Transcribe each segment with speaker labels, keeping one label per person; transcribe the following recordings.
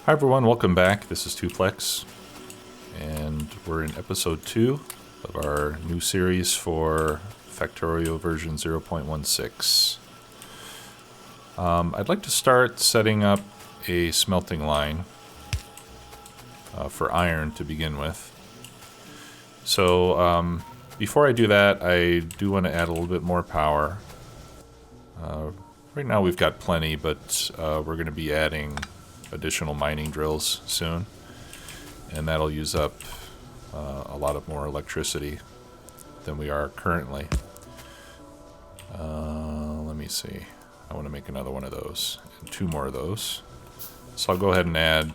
Speaker 1: Hi everyone, welcome back. This is Tuplex, and we're in episode 2 of our new series for Factorio version 0.16. I'd like to start setting up a smelting line for iron to begin with. So before I do that, I do want to add a little bit more power. Right now we've got plenty, but we're going to be adding additional mining drills soon, and that'll use up a lot of more electricity than we are currently. Let me see. I want to make another one of those and 2 more of those. So I'll go ahead and add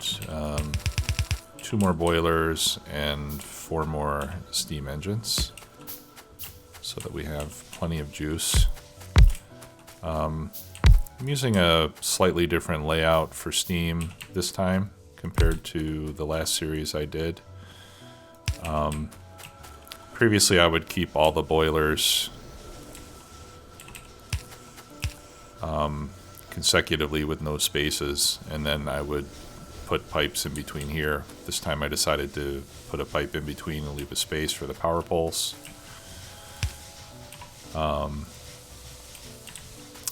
Speaker 1: 2 more boilers and 4 more steam engines so that we have plenty of juice. I'm using a slightly different layout for steam this time compared to the last series I did. Previously I would keep all the boilers consecutively with no spaces, and then I would put pipes in between here. This time I decided to put a pipe in between and leave a space for the power poles.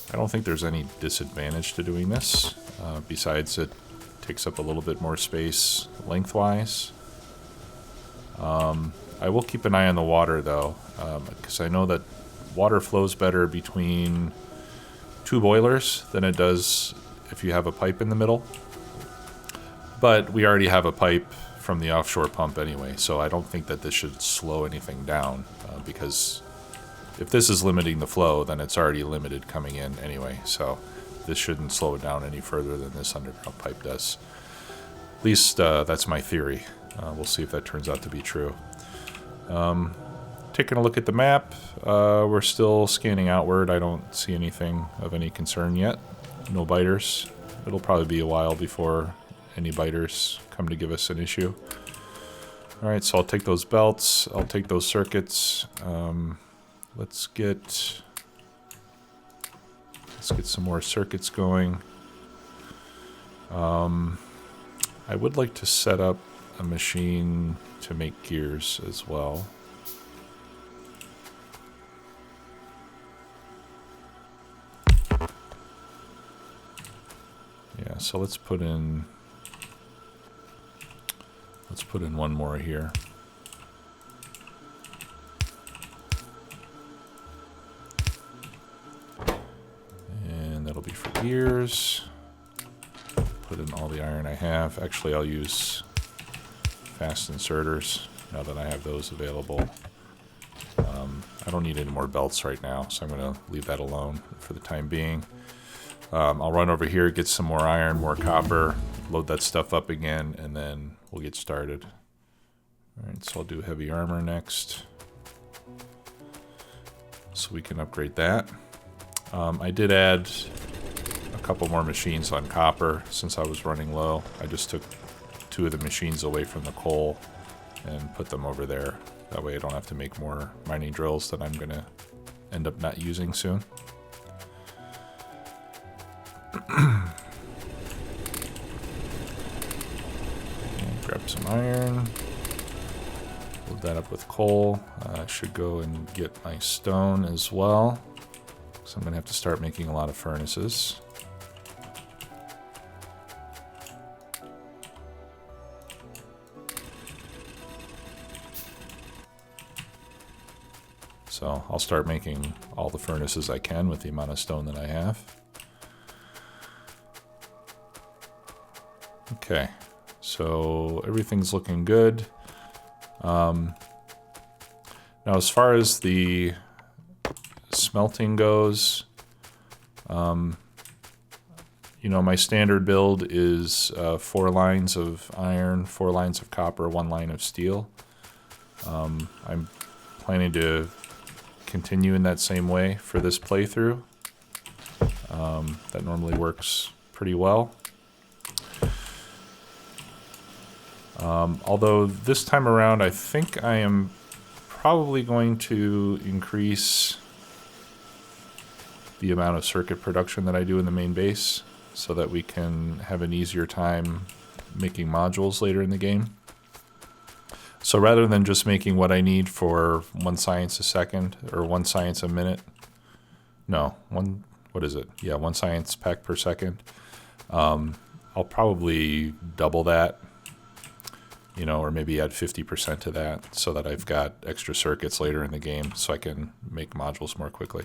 Speaker 1: I don't think there's any disadvantage to doing this, besides it takes up a little bit more space lengthwise. I will keep an eye on the water though, because I know that water flows better between 2 boilers than it does if you have a pipe in the middle. But we already have a pipe from the offshore pump anyway, so I don't think that this should slow anything down, because if this is limiting the flow, then it's already limited coming in anyway, so this shouldn't slow it down any further than this underground pipe does. At least that's my theory. We'll see if that turns out to be true. Taking a look at the map, we're still scanning outward. I don't see anything of any concern yet. No biters. It'll probably be a while before any biters come to give us an issue. Alright, so I'll take those belts, I'll take those circuits. Let's get some more circuits going. I would like to set up a machine to make gears as well. Yeah, so let's put in one more here. That'll be for gears. Put in all the iron I have. Actually, I'll use fast inserters now that I have those available. I don't need any more belts right now, so I'm going to leave that alone for the time being. I'll run over here, get some more iron, more copper, load that stuff up again, and then we'll get started. Alright, so I'll do heavy armor next, so we can upgrade that. I did add a couple more machines on copper since I was running low. I just took 2 of the machines away from the coal and put them over there. That way I don't have to make more mining drills that I'm going to end up not using soon. Grab some iron. Load that up with coal. I should go and get my stone as well, so I'm going to have to start making a lot of furnaces. So I'll start making all the furnaces I can with the amount of stone that I have. Okay, so everything's looking good. Now as far as the smelting goes, you know, my standard build is 4 lines of iron, 4 lines of copper, 1 line of steel. I'm planning to continue in that same way for this playthrough. That normally works pretty well. Although this time around I think I am probably going to increase the amount of circuit production that I do in the main base, so that we can have an easier time making modules later in the game. So rather than just making what I need for 1 science a second, or 1 science a minute, no, what is it? Yeah, 1 science pack per second. I'll probably double that, you know, or maybe add 50% to that so that I've got extra circuits later in the game so I can make modules more quickly.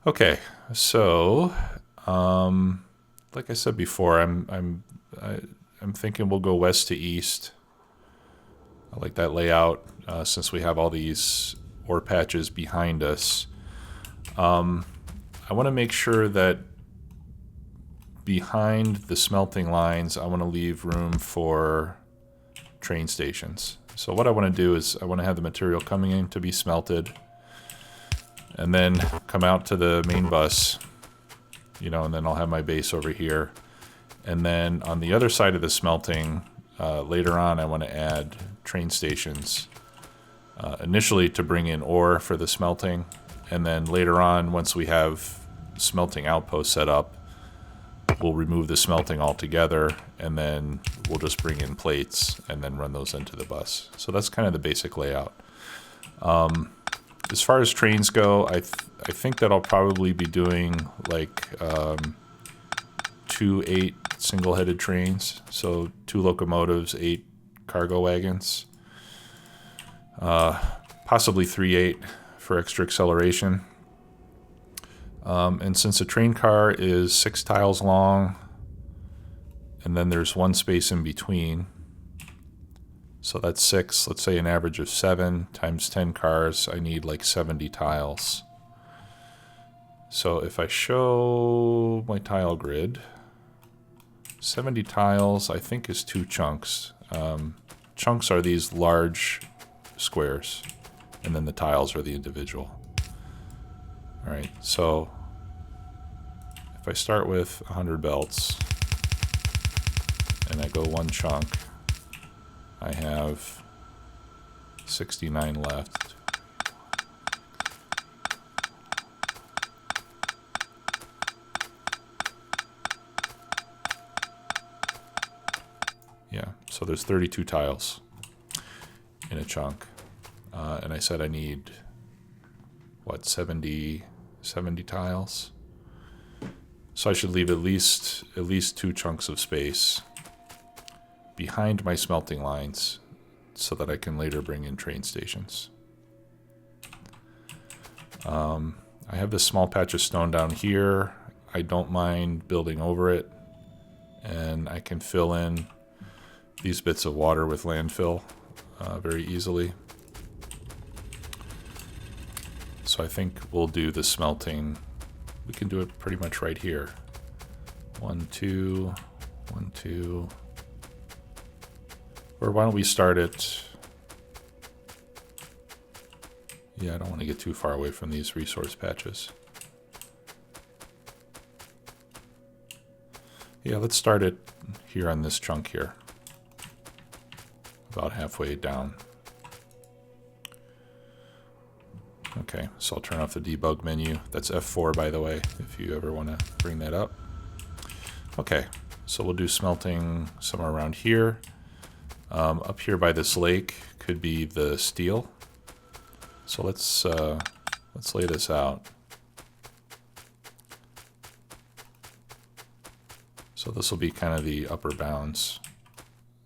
Speaker 1: Okay, so like I said before, I'm thinking we'll go west to east. I like that layout since we have all these ore patches behind us. I want to make sure that behind the smelting lines, I want to leave room for train stations. So what I want to do is I want to have the material coming in to be smelted and then come out to the main bus, you know, and then I'll have my base over here. And then on the other side of the smelting, later on, I want to add train stations. Initially to bring in ore for the smelting, and then later on, once we have smelting outposts set up, we'll remove the smelting altogether, and then we'll just bring in plates and then run those into the bus. So that's kind of the basic layout. As far as trains go, I think that I'll probably be doing like 2 8 single-headed trains, so 2 locomotives, 8 cargo wagons, possibly 3 8 for extra acceleration. And since a train car is 6 tiles long, and then there's 1 space in between, so that's 6, let's say an average of 7 times 10 cars, I need like 70 tiles. So if I show my tile grid, 70 tiles I think is 2 chunks. Chunks are these large squares, and then the tiles are the individual. Alright, so if I start with 100 belts and I go 1 chunk, I have 69 left. Yeah, so there's 32 tiles in a chunk. And I said I need, what, 70 tiles? So I should leave at least 2 chunks of space behind my smelting lines so that I can later bring in train stations. I have this small patch of stone down here. I don't mind building over it, and I can fill in these bits of water with landfill very easily. So I think we'll do the smelting. We can do it pretty much right here. 1 2 1 2. Or why don't we start it? Yeah, I don't want to get too far away from these resource patches. Yeah, let's start it here on this chunk here. About halfway down. Okay, so I'll turn off the debug menu. That's F4, by the way, if you ever want to bring that up. Okay, so we'll do smelting somewhere around here. Up here by this lake could be the steel. So let's lay this out. So this will be kind of the upper bounds,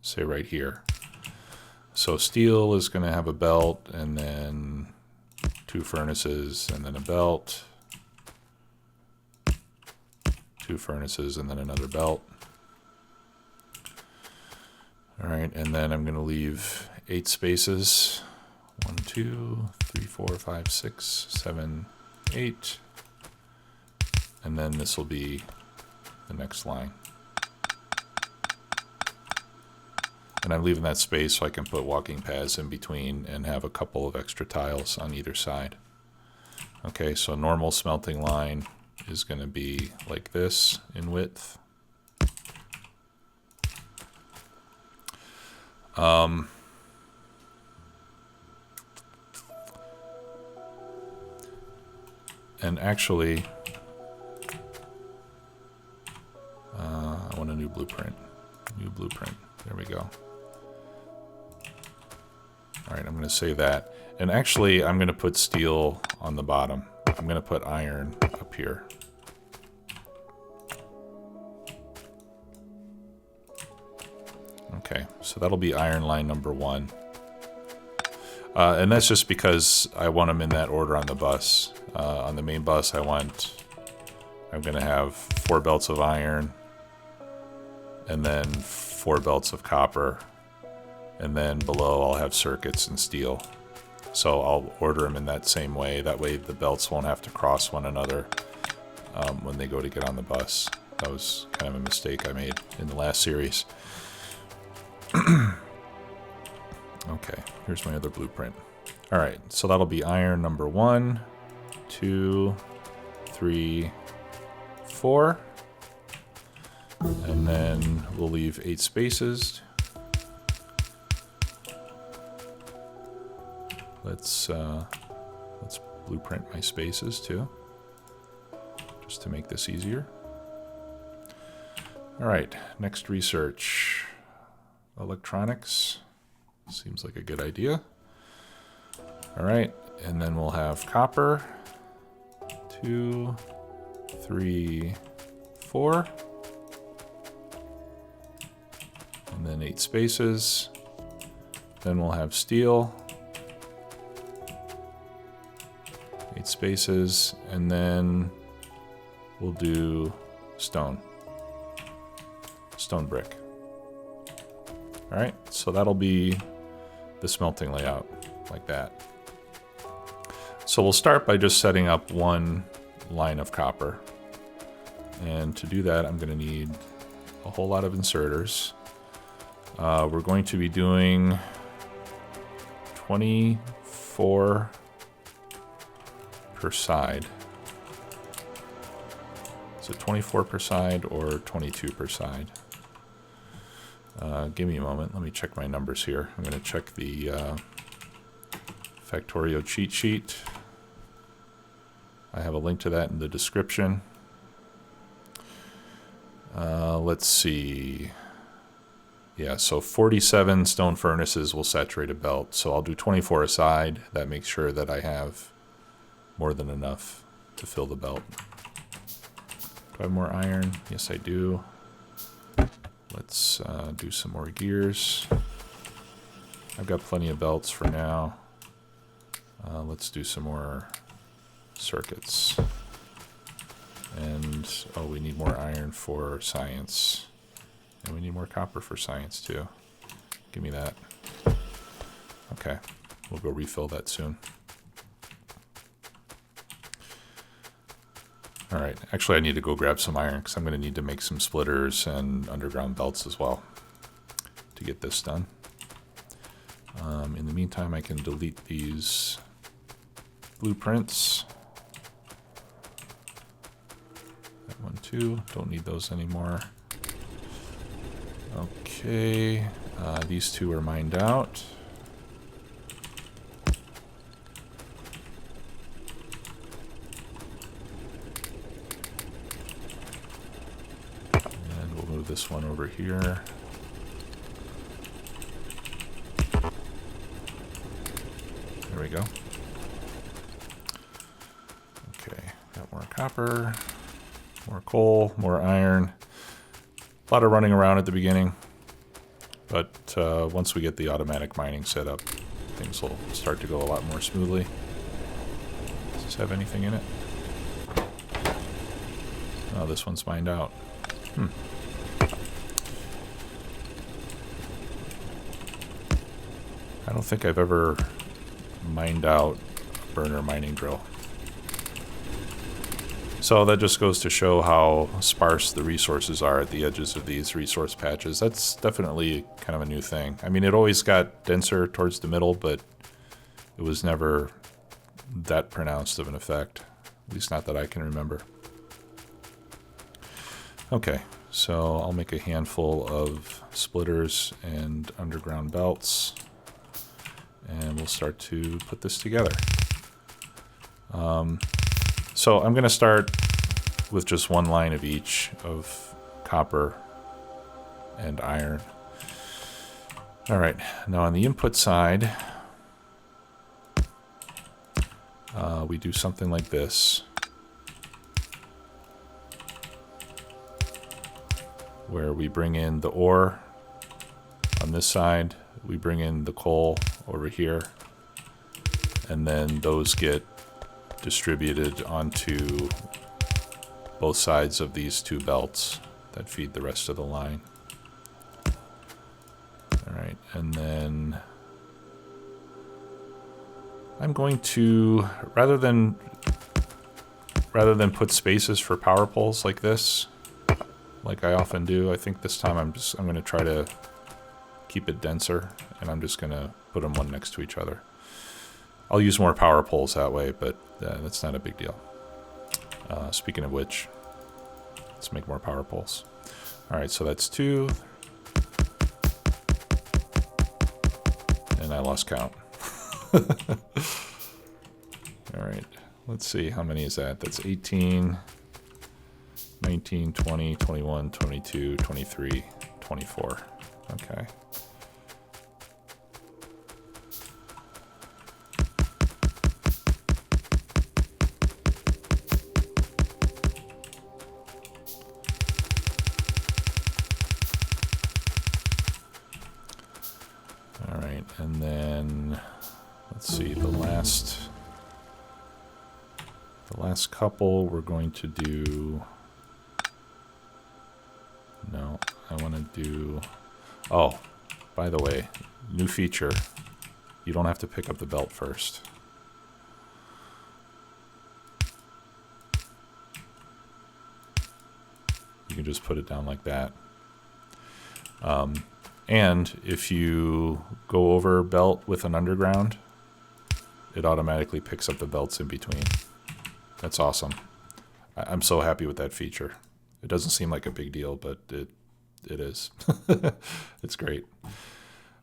Speaker 1: say right here. So steel is going to have a belt, and then 2 furnaces, and then a belt, 2 furnaces, and then another belt. All right, and then I'm going to leave 8 spaces. 1 2 3 4 5 6 7 8, and then this will be the next line. And I'm leaving that space so I can put walking paths in between and have a couple of extra tiles on either side. Okay, so normal smelting line is going to be like this in width. And actually, I want a new blueprint. New blueprint. There we go. All right, I'm going to save that. And actually, I'm going to put steel on the bottom. I'm going to put iron up here. Okay, so that'll be iron line number 1. And that's just because I want them in that order on the bus. On the main bus, I'm going to have 4 belts of iron, and then 4 belts of copper, and then below I'll have circuits and steel. So I'll order them in that same way. That way the belts won't have to cross one another when they go to get on the bus. That was kind of a mistake I made in the last series. Okay, here's my other blueprint. All right, so that'll be iron number 1, 2, 3, 4. And then we'll leave 8 spaces. Let's blueprint my spaces too, just to make this easier. All right, next research. Electronics. Seems like a good idea. All right, and then we'll have copper. 2, 3, 4. And then 8 spaces. Then we'll have steel. 8 spaces, and then we'll do stone brick. All right, so that'll be the smelting layout, like that. So we'll start by just setting up 1 line of copper. And to do that, I'm going to need a whole lot of inserters. We're going to be doing 24 per side. Is it 24 per side or 22 per side? Give me a moment. Let me check my numbers here. I'm going to check the Factorio cheat sheet. I have a link to that in the description. Let's see. Yeah, so 47 stone furnaces will saturate a belt. So I'll do 24 a side. That makes sure that I have more than enough to fill the belt. Do I have more iron? Yes, I do. Let's do some more gears. I've got plenty of belts for now. Let's do some more circuits. And, oh, we need more iron for science. And we need more copper for science, too. Give me that. Okay, we'll go refill that soon. All right, actually I need to go grab some iron because I'm going to need to make some splitters and underground belts as well to get this done. In the meantime, I can delete these blueprints. That one too, don't need those anymore. Okay, these 2 are mined out. And we'll move this one over here. There we go. Okay, got more copper, more coal, more iron. A lot of running around at the beginning, but once we get the automatic mining set up, things will start to go a lot more smoothly. Does this have anything in it? Oh, this one's mined out. I don't think I've ever mined out a burner mining drill. So that just goes to show how sparse the resources are at the edges of these resource patches. That's definitely kind of a new thing. I mean, it always got denser towards the middle, but it was never that pronounced of an effect. At least not that I can remember. Okay, so I'll make a handful of splitters and underground belts, and we'll start to put this together. So I'm going to start with just 1 line of each of copper and iron. All right, now on the input side, we do something like this, where we bring in the ore on this side, we bring in the coal over here, and then those get distributed onto both sides of these two belts that feed the rest of the line. All right, and then I'm going to, rather than put spaces for power poles like this, like I often do, I think this time I'm going to try to keep it denser, and I'm just going to put them one next to each other. I'll use more power poles that way, but that's not a big deal. Speaking of which, let's make more power poles. All right, so that's 2. And I lost count. All right, let's see, how many is that? That's 18, 19, 20, 21, 22, 23, 24. Okay. All right, and then let's see, the last couple we're going to do, no, I want to do, oh, by the way, new feature, you don't have to pick up the belt first. You can just put it down like that. And if you go over belt with an underground, it automatically picks up the belts in between. That's awesome. I'm so happy with that feature. It doesn't seem like a big deal, but it is. It's great.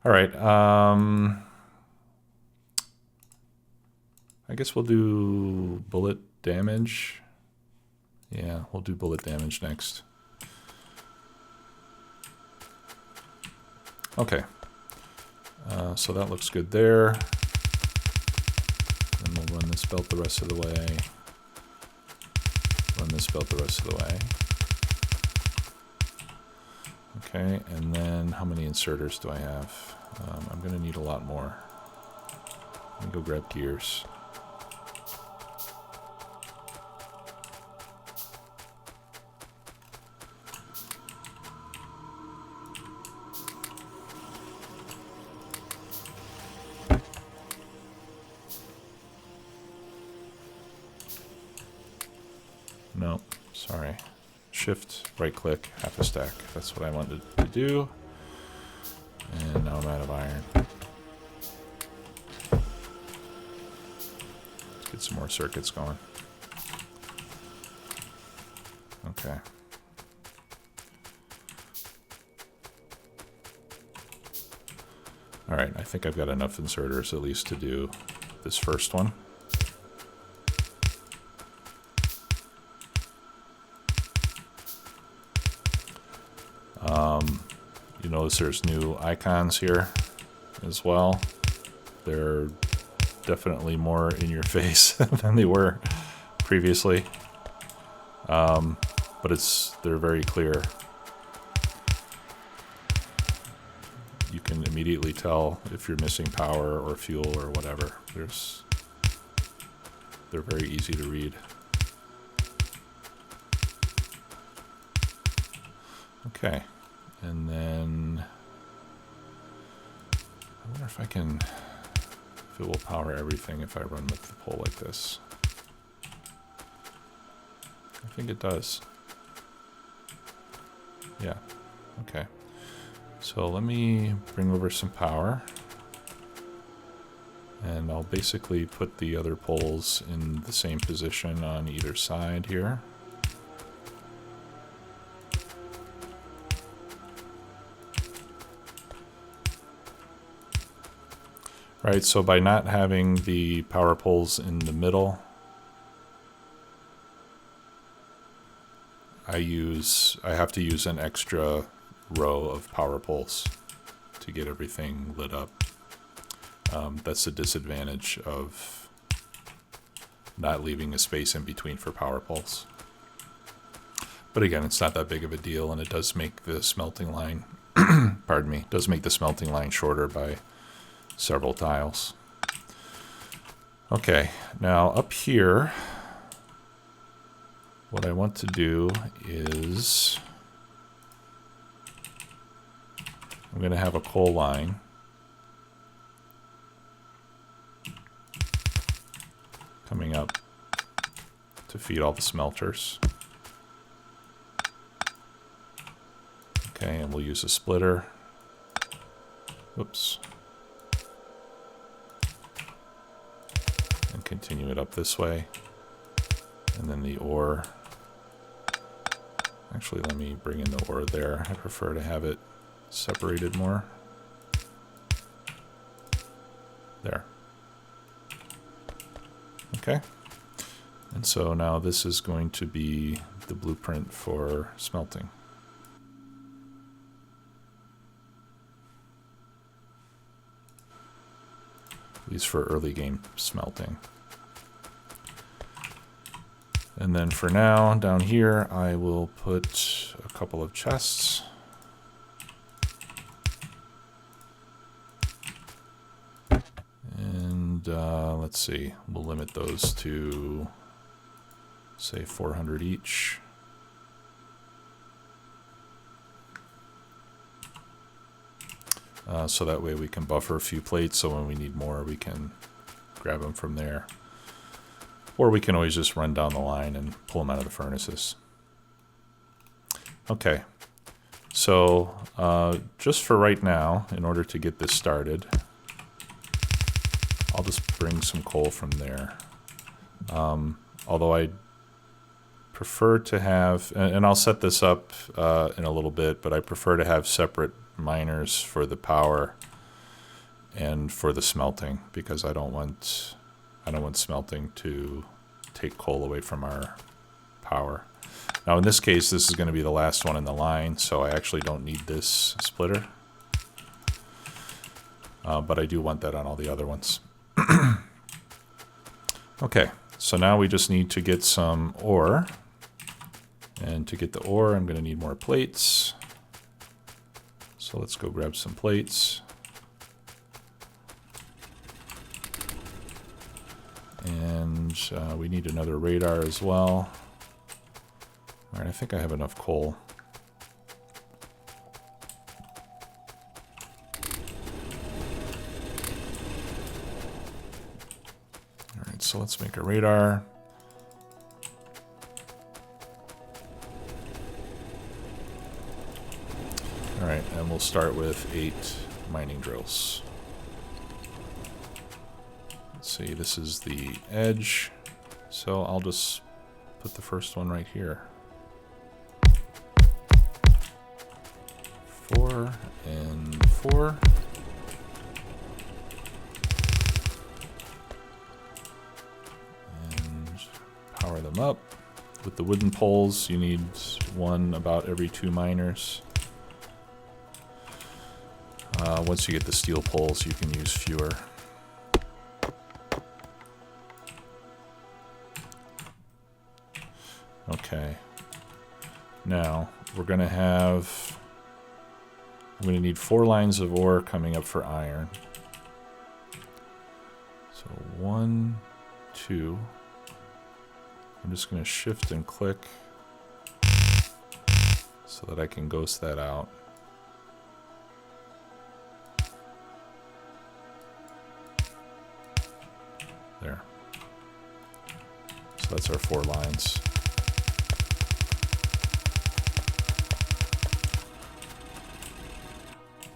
Speaker 1: All right. I guess we'll do bullet damage. Yeah, we'll do bullet damage next. Okay. So that looks good there. And we'll run this belt the rest of the way. Run this belt the rest of the way. Okay, and then how many inserters do I have? I'm going to need a lot more. Let me go grab gears. No, sorry. Shift, right click, half a stack. That's what I wanted to do. And now I'm out of iron. Let's get some more circuits going. Okay. All right, I think I've got enough inserters at least to do this first one. You notice there's new icons here as well. They're definitely more in your face than they were previously, but they're very clear. You can immediately tell if you're missing power or fuel or whatever. They're very easy to read. Okay. And then I wonder if it will power everything if I run with the pole like this. I think it does. Yeah, okay. So let me bring over some power, and I'll basically put the other poles in the same position on either side here. Right, so by not having the power poles in the middle, I have to use an extra row of power poles to get everything lit up. That's the disadvantage of not leaving a space in between for power poles. But again, it's not that big of a deal, and it does make the smelting line, pardon me, does make the smelting line shorter by several tiles. Okay, now up here, what I want to do is I'm going to have a coal line coming up to feed all the smelters. Okay, and we'll use a splitter. Whoops. And continue it up this way. And then the ore. Actually, let me bring in the ore there. I prefer to have it separated more. There. Okay. And so now this is going to be the blueprint for smelting. At least for early game smelting. And then for now, down here, I will put a couple of chests. And let's see, we'll limit those to, say, 400 each. So that way we can buffer a few plates, so when we need more, we can grab them from there. Or we can always just run down the line and pull them out of the furnaces. Okay, so just for right now, in order to get this started, I'll just bring some coal from there. Although I prefer to have, and I'll set this up in a little bit, but I prefer to have separate miners for the power and for the smelting, because I don't want smelting to take coal away from our power. Now in this case, this is going to be the last one in the line, so I actually don't need this splitter. But I do want that on all the other ones. Okay, so now we just need to get some ore. And to get the ore, I'm going to need more plates. So let's go grab some plates. And we need another radar as well. All right, I think I have enough coal. All right, so let's make a radar. All right, and we'll start with 8 mining drills. Let's see, this is the edge, so I'll just put the first one right here. 4 and 4. And power them up. With the wooden poles, you need one about every 2 miners. Once you get the steel poles, you can use fewer. Okay. Now, we're going to have... I'm going to need 4 lines of ore coming up for iron. So 1, 2. I'm just going to shift and click so that I can ghost that out. There. So that's our 4 lines.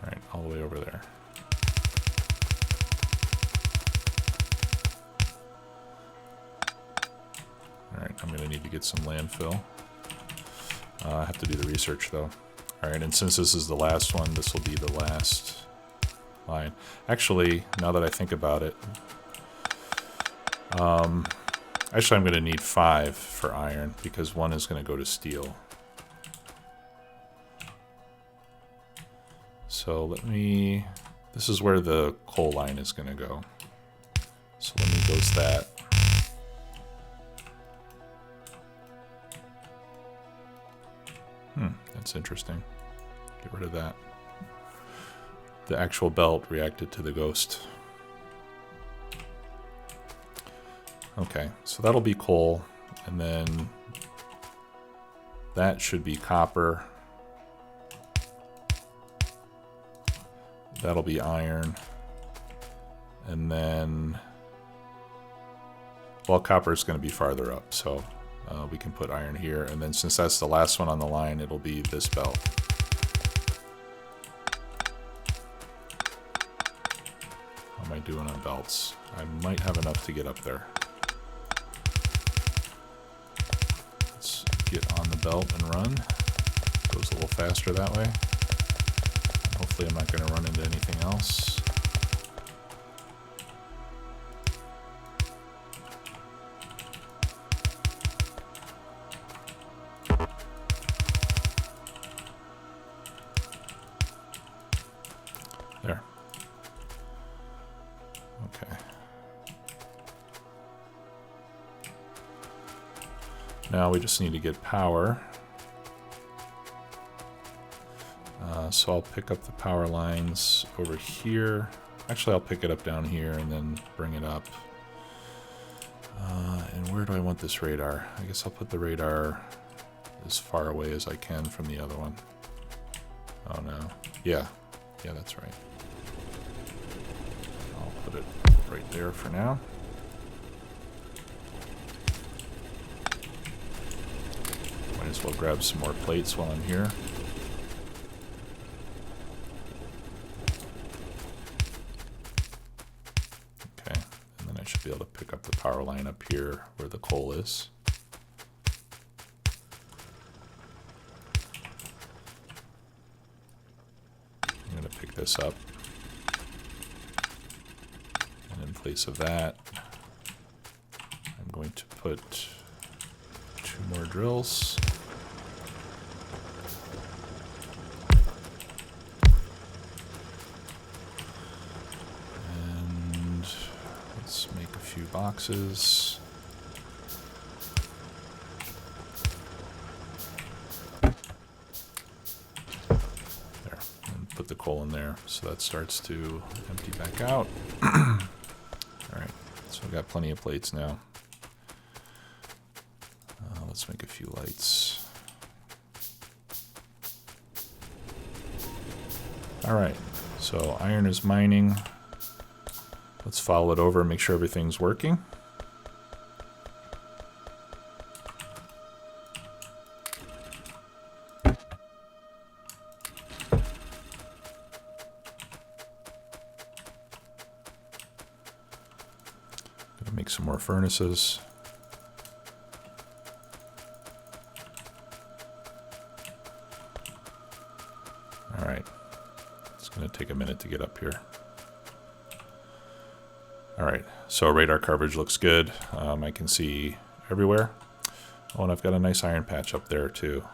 Speaker 1: All right, all the way over there. All right, I'm going to need to get some landfill. I have to do the research though. All right, and since this is the last one, this will be the last line. Actually, now that I think about it, actually I'm going to need 5 for iron because 1 is going to go to steel. So this is where the coal line is going to go. So let me ghost that. That's interesting. Get rid of that. The actual belt reacted to the ghost. Okay, so that'll be coal, and then that should be copper. That'll be iron. And then, well, copper is going to be farther up, so we can put iron here. And then since that's the last one on the line, it'll be this belt. How am I doing on belts? I might have enough to get up there. Let's get on the belt and run. Goes a little faster that way. And hopefully I'm not going to run into anything else. There. Okay. Now we just need to get power. So I'll pick up the power lines over here. Actually, I'll pick it up down here and then bring it up. And where do I want this radar? I guess I'll put the radar as far away as I can from the other one. Oh no. Yeah. Yeah, that's right. I'll put it right there for now. Might as well grab some more plates while I'm here. Okay, and then I should be able to pick up the power line up here where the coal is. I'm going to pick this up. And in place of that, I'm going to put 2 more drills. And let's make a few boxes. There, and put the coal in there so that starts to empty back out. Alright, so I've got plenty of plates now. Let's make a few lights. Alright, so iron is mining. Let's follow it over and make sure everything's working. Gonna make some more furnaces. Alright, it's going to take a minute to get up here. Alright, so radar coverage looks good. I can see everywhere. Oh, and I've got a nice iron patch up there too.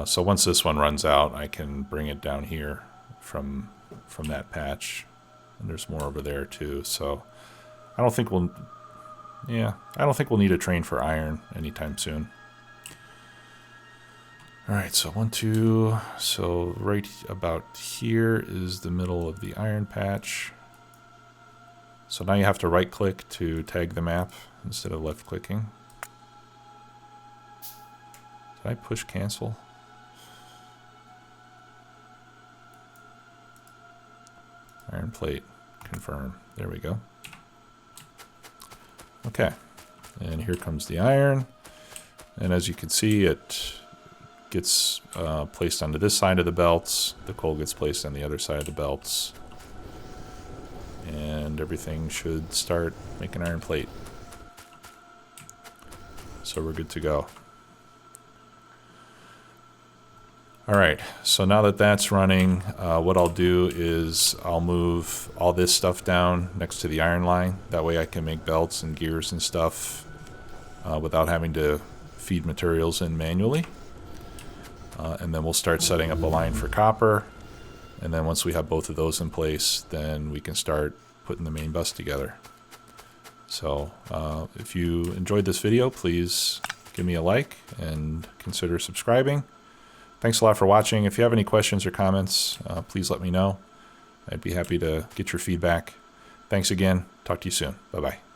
Speaker 1: So once this one runs out, I can bring it down here from that patch. And there's more over there too. So I don't think we'll need a train for iron anytime soon. Alright, so 1, 2, so right about here is the middle of the iron patch. So now you have to right click to tag the map instead of left clicking. Did I push cancel? Iron plate, confirm, there we go. Okay, and here comes the iron. And as you can see, it gets placed onto this side of the belts. The coal gets placed on the other side of the belts. And everything should start making iron plate. So we're good to go. Alright, so now that that's running, what I'll do is I'll move all this stuff down next to the iron line. That way I can make belts and gears and stuff without having to feed materials in manually. And then we'll start setting up a line for copper. And then once we have both of those in place, then we can start putting the main bus together. So if you enjoyed this video, please give me a like and consider subscribing. Thanks a lot for watching. If you have any questions or comments, please let me know. I'd be happy to get your feedback. Thanks again. Talk to you soon. Bye-bye.